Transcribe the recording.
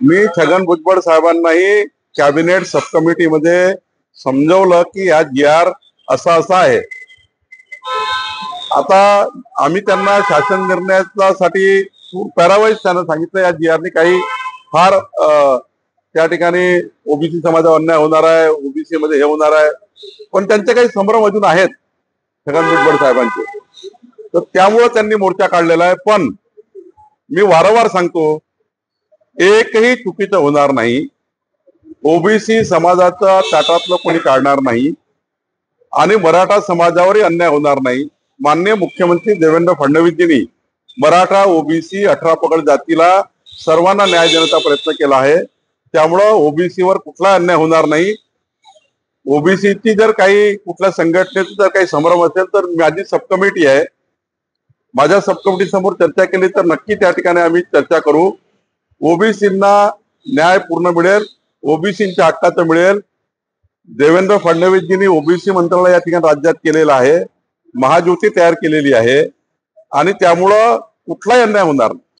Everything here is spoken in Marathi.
मी छगन भुजबळ साहेबांनाही कॅबिनेट सब कमिटीमध्ये समजवलं की या GR असा असा आहे। आता आम्ही त्यांना शासन निर्णयासाठी पॅरावाईज त्यांना सांगितलं या GRने काही फार त्या ठिकाणी ओबीसी समाजावर अन्याय होणार आहे, ओबीसी मध्ये हे होणार आहे, पण त्यांचे काही संभ्रम अजून आहेत छगन भुजबळ साहेबांचे, तर त्यामुळे त्यांनी मोर्चा काढलेला आहे। पण मी वारंवार सांगतो एकही चुकीचं होणार नाही, ओबीसी समाजाचा ताटातलं कोणी काढणार नाही आणि मराठा समाजावरही अन्याय होणार नाही। माननीय मुख्यमंत्री देवेंद्र फडणवीसजींनी मराठा, ओबीसी, 18 पगड जातीला सर्वांना न्याय देण्याचा प्रयत्न केला आहे, त्यामुळं ओबीसीवर कुठला अन्याय होणार नाही। ओबीसीची जर काही कुठल्या संघटनेचा जर काही संभ्रम असेल तर माझी सब कमिटी आहे, माझ्या सब कमिटी समोर चर्चा केली तर नक्की त्या ठिकाणी आम्ही चर्चा करू। ओबीसींना न्याय पूर्ण मिळेल, ओबीसींच्या हक्काचं मिळेल। देवेंद्र फडणवीसजींनी ओबीसी मंत्रालय या ठिकाणी राज्यात केलेलं आहे, महाज्योती तयार केलेली आहे आणि त्यामुळं कुठलाही अन्याय होणार नाही।